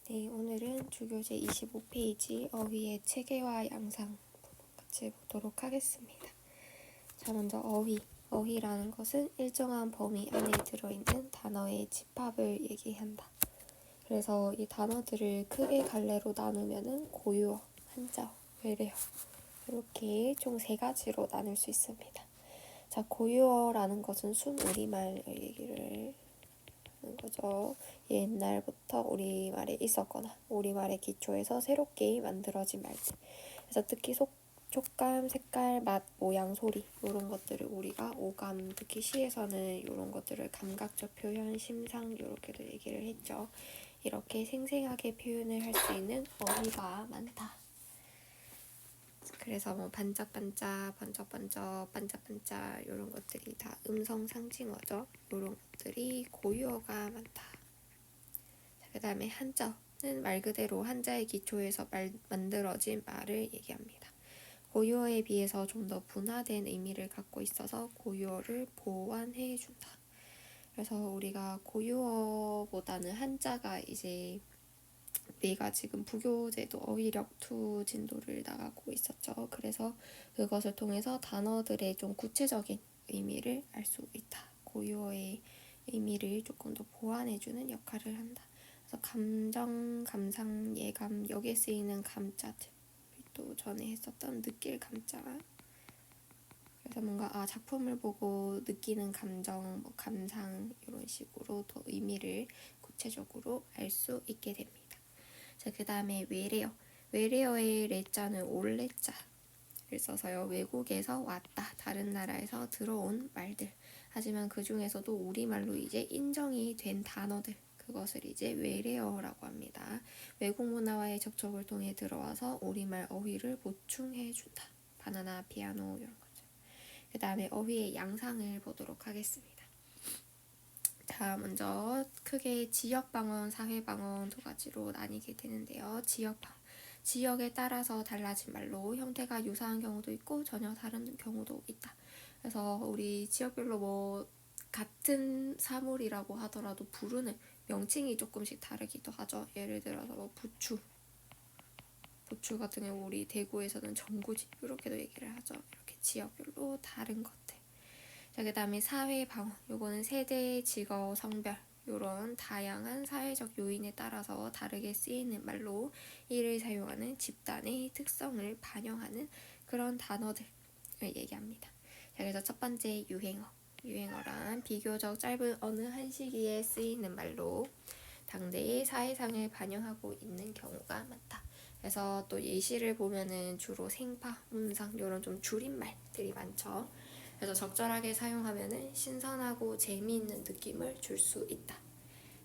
네, 오늘은 주교재 25페이지 어휘의 체계와 양상 같이 보도록 하겠습니다. 자, 먼저 어휘. 어휘라는 것은 일정한 범위 안에 들어있는 단어의 집합을 얘기한다. 그래서 이 단어들을 크게 갈래로 나누면은 고유어, 한자어, 외래어 이렇게 총 3가지로 나눌 수 있습니다. 자, 고유어라는 것은 순우리말 얘기를 하는 거죠. 옛날부터 우리말에 있었거나 우리말의 기초에서 새롭게 만들어진 말들. 그래서 특히 촉감, 색깔, 맛, 모양, 소리 이런 것들을 우리가 오감, 특히 시에서는 이런 것들을 감각적 표현, 심상 이렇게도 얘기를 했죠. 이렇게 생생하게 표현을 할 수 있는 어휘가 많다. 그래서 뭐 반짝반짝, 번쩍번쩍, 반짝반짝 이런 것들이 다 음성 상징어죠. 이런 것들이 고유어가 많다. 그 다음에 한자어는 말 그대로 한자의 기초에서 만들어진 말을 얘기합니다. 고유어에 비해서 좀 더 분화된 의미를 갖고 있어서 고유어를 보완해준다. 그래서 우리가 고유어보다는 한자가 이제 내가 지금 부교재도 어휘력 2 진도를 나가고 있었죠. 그래서 그것을 통해서 단어들의 좀 구체적인 의미를 알 수 있다. 고유어의 의미를 조금 더 보완해주는 역할을 한다. 그래서 감정, 감상, 예감 여기에 쓰이는 감자들 또 전에 했었던 느낄 감자. 그래서 뭔가 작품을 보고 느끼는 감정, 뭐 감상 이런 식으로 더 의미를 구체적으로 알 수 있게 됩니다. 자, 그 다음에 외래어. 외래어의 레자는 올레자를 써서요. 외국에서 왔다. 다른 나라에서 들어온 말들. 하지만 그 중에서도 우리말로 이제 인정이 된 단어들. 그것을 이제 외래어라고 합니다. 외국 문화와의 접촉을 통해 들어와서 우리말 어휘를 보충해준다. 바나나, 피아노 이런 거죠. 그 다음에 어휘의 양상을 보도록 하겠습니다. 자, 먼저 크게 지역방언, 사회방언 2가지로 나뉘게 되는데요. 지역에 따라서 달라진 말로 형태가 유사한 경우도 있고 전혀 다른 경우도 있다. 그래서 우리 지역별로 뭐 같은 사물이라고 하더라도 부르는 명칭이 조금씩 다르기도 하죠. 예를 들어서 뭐 부추 같은 경우 우리 대구에서는 전구지 이렇게도 얘기를 하죠. 이렇게 지역별로 다른 것들. 자, 그 다음에 사회방언. 요거는 세대, 직업, 성별 요런 다양한 사회적 요인에 따라서 다르게 쓰이는 말로 이를 사용하는 집단의 특성을 반영하는 그런 단어들을 얘기합니다. 자, 그래서 첫 번째 유행어. 유행어란 비교적 짧은 어느 한 시기에 쓰이는 말로 당대의 사회상을 반영하고 있는 경우가 많다. 그래서 또 예시를 보면은 주로 생파, 문상 이런 좀 줄임말들이 많죠. 그래서 적절하게 사용하면은 신선하고 재미있는 느낌을 줄 수 있다.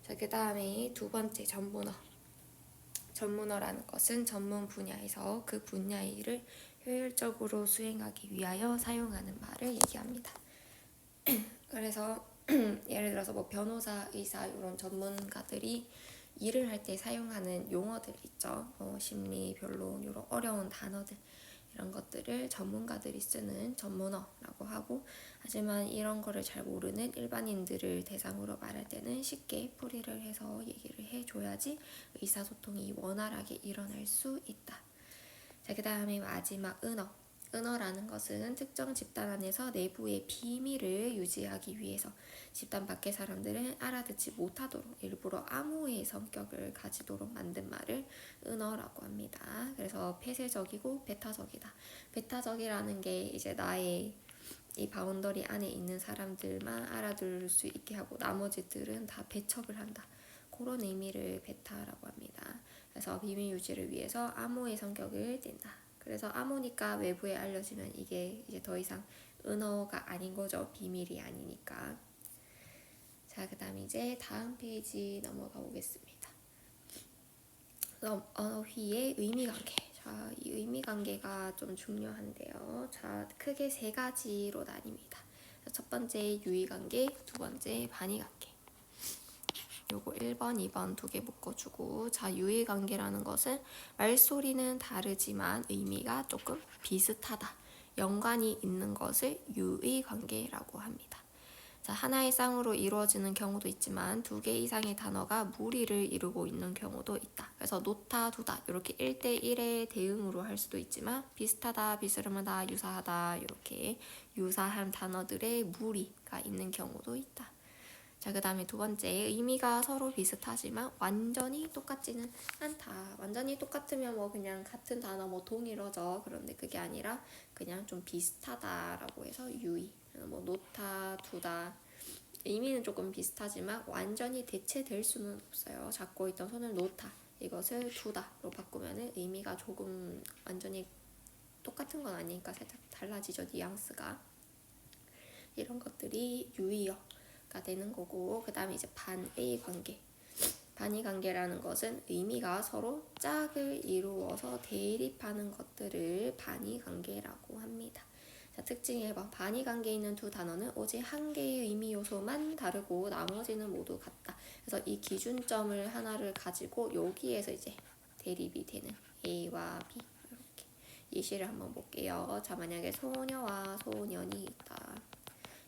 자, 그 다음에 2번째 전문어. 전문어라는 것은 전문 분야에서 그 분야의 일을 효율적으로 수행하기 위하여 사용하는 말을 얘기합니다. 그래서 예를 들어서 뭐 변호사, 의사 이런 전문가들이 일을 할 때 사용하는 용어들 있죠. 심리, 변론 이런 어려운 단어들 이런 것들을 전문가들이 쓰는 전문어라고 하고, 하지만 이런 거를 잘 모르는 일반인들을 대상으로 말할 때는 쉽게 풀이를 해서 얘기를 해줘야지 의사소통이 원활하게 일어날 수 있다. 자, 그 다음에 마지막 은어. 은어라는 것은 특정 집단 안에서 내부의 비밀을 유지하기 위해서 집단 밖의 사람들은 알아듣지 못하도록 일부러 암호의 성격을 가지도록 만든 말을 은어라고 합니다. 그래서 폐쇄적이고 배타적이다. 배타적이라는 게 이제 나의 이 바운더리 안에 있는 사람들만 알아들을 수 있게 하고 나머지들은 다 배척을 한다. 그런 의미를 배타라고 합니다. 그래서 비밀 유지를 위해서 암호의 성격을 띈다. 그래서 암호니까 외부에 알려지면 이게 이제 더 이상 은어가 아닌 거죠. 비밀이 아니니까. 자, 그 다음 이제 다음 페이지 넘어가 보겠습니다. 어휘의 의미관계. 자, 이 의미관계가 좀 중요한데요. 자, 크게 3가지로 나뉩니다. 첫 번째 유의관계, 2번째 반의관계. 요거 1번, 2번 2개 묶어주고, 자, 유의관계라는 것은 말소리는 다르지만 의미가 조금 비슷하다. 연관이 있는 것을 유의관계라고 합니다. 자, 하나의 쌍으로 이루어지는 경우도 있지만 두 개 이상의 단어가 무리를 이루고 있는 경우도 있다. 그래서 놓다, 두다 이렇게 1대1의 대응으로 할 수도 있지만 비슷하다, 비스름하다, 유사하다 이렇게 유사한 단어들의 무리가 있는 경우도 있다. 자, 그 다음에 두 번째, 의미가 서로 비슷하지만 완전히 똑같지는 않다. 완전히 똑같으면 뭐 그냥 같은 단어 뭐 동일어져. 그런데 그게 아니라 그냥 좀 비슷하다라고 해서 유의. 뭐 놓다, 두다. 의미는 조금 비슷하지만 완전히 대체될 수는 없어요. 잡고 있던 손을 놓다. 이것을 두다로 바꾸면은 의미가 조금 완전히 똑같은 건 아니니까 살짝 달라지죠. 뉘앙스가. 이런 것들이 유의어가 되는 거고, 그 다음에 이제 반의 관계. 반의 관계라는 것은 의미가 서로 짝을 이루어서 대립하는 것들을 반의 관계라고 합니다. 자, 특징 1번. 반의 관계에 있는 두 단어는 오직 한 개의 의미 요소만 다르고 나머지는 모두 같다. 그래서 이 기준점을 하나를 가지고 여기에서 이제 대립이 되는 A와 B 이렇게 예시를 한번 볼게요. 자, 만약에 소녀와 소년이 있다.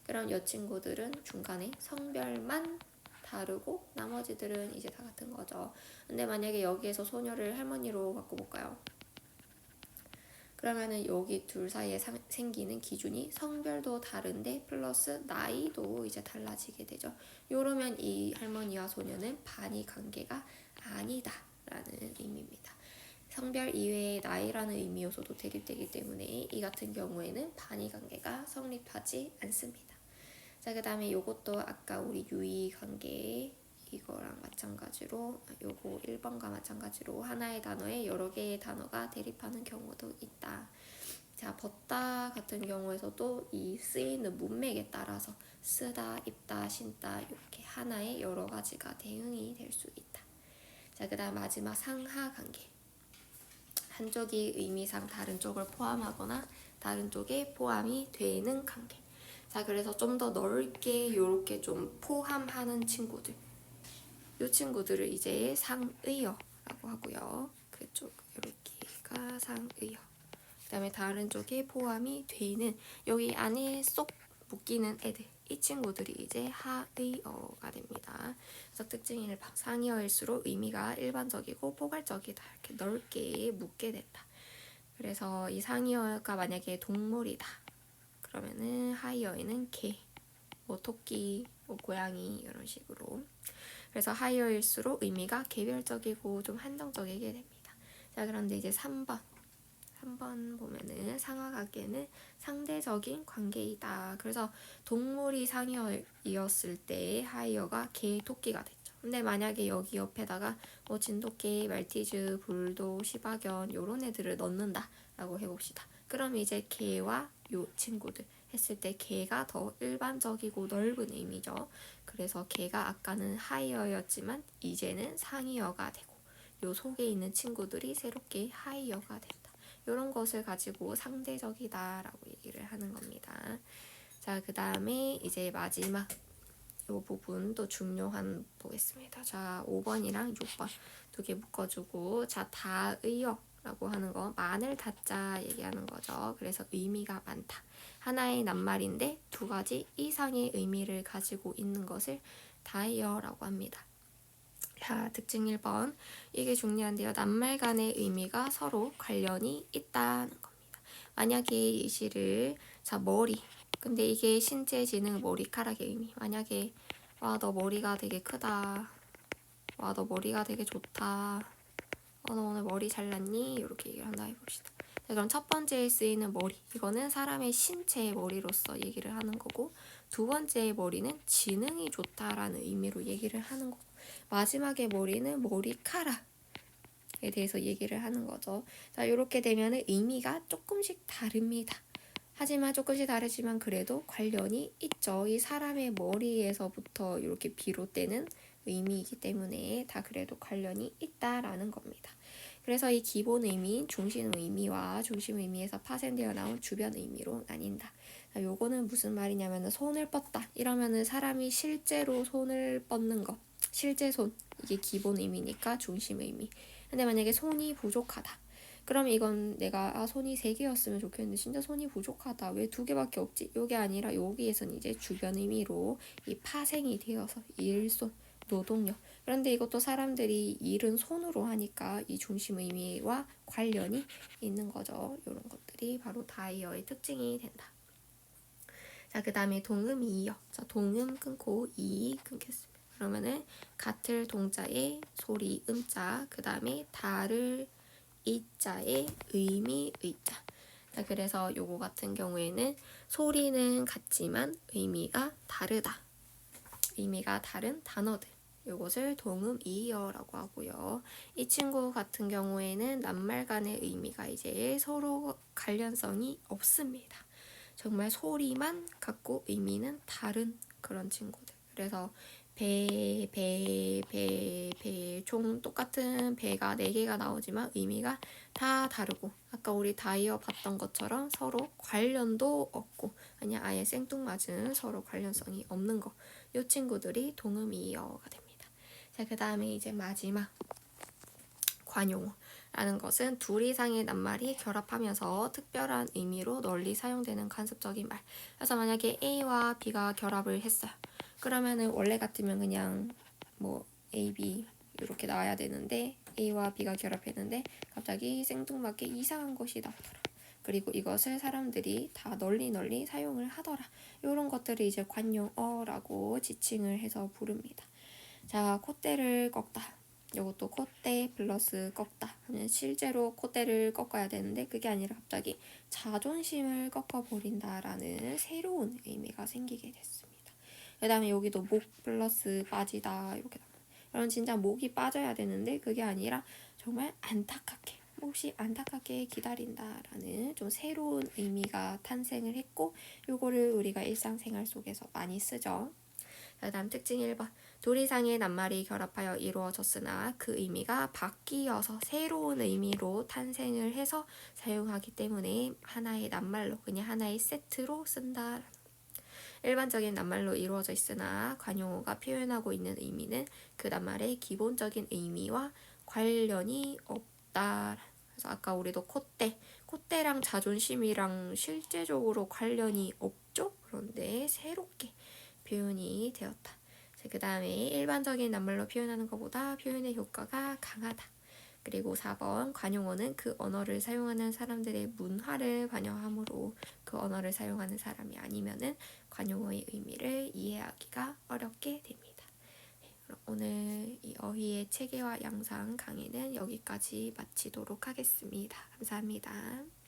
그럼 이 친구들은 중간에 성별만 다르고 나머지들은 이제 다 같은 거죠. 근데 만약에 여기에서 소녀를 할머니로 바꿔볼까요? 그러면은 여기 둘 사이에 생기는 기준이 성별도 다른데 플러스 나이도 이제 달라지게 되죠. 이러면 이 할머니와 소녀는 반의 관계가 아니다 라는 의미입니다. 성별 이외의 나이라는 의미 요소도 대립되기 때문에 이 같은 경우에는 반의 관계가 성립하지 않습니다. 자, 그 다음에 요것도 아까 우리 유의 관계 이거랑 마찬가지로 요거 1번과 마찬가지로 하나의 단어에 여러 개의 단어가 대립하는 경우도 있다. 자, 벗다 같은 경우에서도 이 쓰이는 문맥에 따라서 쓰다, 입다, 신다 이렇게 하나의 여러 가지가 대응이 될 수 있다. 자, 그 다음 마지막 상하 관계. 한쪽이 의미상 다른 쪽을 포함하거나 다른 쪽에 포함이 되는 관계. 자, 그래서 좀 더 넓게 이렇게 좀 포함하는 친구들. 이 친구들을 이제 상의어라고 하고요. 그쪽 이렇게가 상의어. 그 다음에 다른 쪽에 포함이 되는 여기 안에 쏙 묶이는 애들. 이 친구들이 이제 하의어가 됩니다. 그래서 특징 1번. 상의어일수록 의미가 일반적이고 포괄적이다. 이렇게 넓게 묶게 된다. 그래서 이 상의어가 만약에 동물이다. 그러면은 하이어에는 개, 뭐 토끼, 뭐 고양이 이런 식으로. 그래서 하이어일수록 의미가 개별적이고 좀 한정적이게 됩니다. 자, 그런데 이제 3번 보면은 상하관계는 상대적인 관계이다. 그래서 동물이 상이어였을 때 하이어가 개, 토끼가 됐죠. 근데 만약에 여기 옆에다가 뭐 진돗개, 말티즈, 불도, 시바견 요런 애들을 넣는다 라고 해봅시다. 그럼 이제 개와 요 친구들 했을 때 개가 더 일반적이고 넓은 의미죠. 그래서 개가 아까는 하이어였지만 이제는 상이어가 되고 요 속에 있는 친구들이 새롭게 하이어가 된다. 이런 것을 가지고 상대적이다라고 얘기를 하는 겁니다. 자, 그 다음에 이제 마지막 이 부분 또 중요한 보겠습니다. 자, 5번이랑 6번 두 개 묶어주고, 자, 다의어라고 하는 거 많을 다자 얘기하는 거죠. 그래서 의미가 많다. 하나의 낱말인데 두 가지 이상의 의미를 가지고 있는 것을 다의어라고 합니다. 자, 특징 1번. 이게 중요한데요. 낱말 간의 의미가 서로 관련이 있다는 겁니다. 만약에 이 시를, 자, 머리. 근데 이게 신체 지능 머리카락의 의미. 만약에 와, 너 머리가 되게 크다. 와, 너 머리가 되게 좋다. 너 오늘 머리 잘랐니? 이렇게 얘기를 한다 해봅시다. 자, 그럼 첫 번째에 쓰이는 머리. 이거는 사람의 신체의 머리로서 얘기를 하는 거고, 두 번째의 머리는 지능이 좋다라는 의미로 얘기를 하는 거고, 마지막에 머리는 머리카락에 대해서 얘기를 하는 거죠. 자, 이렇게 되면 의미가 조금씩 다릅니다. 하지만 조금씩 다르지만 그래도 관련이 있죠. 이 사람의 머리에서부터 이렇게 비롯되는 의미이기 때문에 다 그래도 관련이 있다라는 겁니다. 그래서 이 기본 의미인 중심 의미와 중심 의미에서 파생되어 나온 주변 의미로 나뉜다. 요거는 무슨 말이냐면 손을 뻗다 이러면은 사람이 실제로 손을 뻗는 거, 실제 손, 이게 기본 의미니까 중심 의미. 근데 만약에 손이 부족하다 그럼 이건 내가 손이 3개였으면 좋겠는데 진짜 손이 부족하다. 왜 2개밖에 없지? 요게 아니라 여기에서는 이제 주변 의미로 이 파생이 되어서 일손, 노동력. 그런데 이것도 사람들이 일은 손으로 하니까 이 중심 의미와 관련이 있는 거죠. 이런 것들이 바로 다이어의 특징이 된다. 자, 그 다음에 동음이요. 자, 동음 끊고 이 끊겠습니다. 그러면은 같을 동자의 소리 음자, 그 다음에 다를 이자의 의미 의자. 자, 그래서 요거 같은 경우에는 소리는 같지만 의미가 다르다. 의미가 다른 단어들. 요것을 동음이어라고 하고요. 이 친구 같은 경우에는 낱말 간의 의미가 이제 서로 관련성이 없습니다. 정말 소리만 같고 의미는 다른 그런 친구들. 그래서 총 똑같은 배가 4개가 나오지만 의미가 다 다르고 아까 우리 다이어 봤던 것처럼 서로 관련도 없고 그냥 아예 생뚱맞은 서로 관련성이 없는 거. 이 친구들이 동음이어가 됩니다. 자, 그 다음에 이제 마지막 관용어라는 것은 둘 이상의 낱말이 결합하면서 특별한 의미로 널리 사용되는 관습적인 말. 그래서 만약에 A와 B가 결합을 했어요. 그러면은 원래 같으면 그냥 뭐 A, B 이렇게 나와야 되는데 A와 B가 결합했는데 갑자기 생뚱맞게 이상한 것이 나오더라. 그리고 이것을 사람들이 다 널리 사용을 하더라. 이런 것들을 이제 관용어라고 지칭을 해서 부릅니다. 자, 콧대를 꺾다. 이것도 콧대 플러스 꺾다 하면 실제로 콧대를 꺾어야 되는데 그게 아니라 갑자기 자존심을 꺾어버린다라는 새로운 의미가 생기게 됐습니다. 그 다음에 여기도 목 플러스 빠지다 이렇게 나와요. 그럼 진짜 목이 빠져야 되는데 그게 아니라 정말 안타깝게 몹시 안타깝게 기다린다라는 좀 새로운 의미가 탄생을 했고 요거를 우리가 일상생활 속에서 많이 쓰죠. 그 다음 특징 1번. 둘 이상의 낱말이 결합하여 이루어졌으나 그 의미가 바뀌어서 새로운 의미로 탄생을 해서 사용하기 때문에 하나의 낱말로 그냥 하나의 세트로 쓴다. 일반적인 낱말로 이루어져 있으나 관용어가 표현하고 있는 의미는 그 낱말의 기본적인 의미와 관련이 없다. 그래서 아까 우리도 콧대랑 자존심이랑 실제적으로 관련이 없죠? 그런데 새롭게 표현이 되었다. 그 다음에 일반적인 낱말로 표현하는 것보다 표현의 효과가 강하다. 그리고 4번 관용어는 그 언어를 사용하는 사람들의 문화를 반영하므로 그 언어를 사용하는 사람이 아니면은 관용어의 의미를 이해하기가 어렵게 됩니다. 그럼 오늘 이 어휘의 체계와 양상 강의는 여기까지 마치도록 하겠습니다. 감사합니다.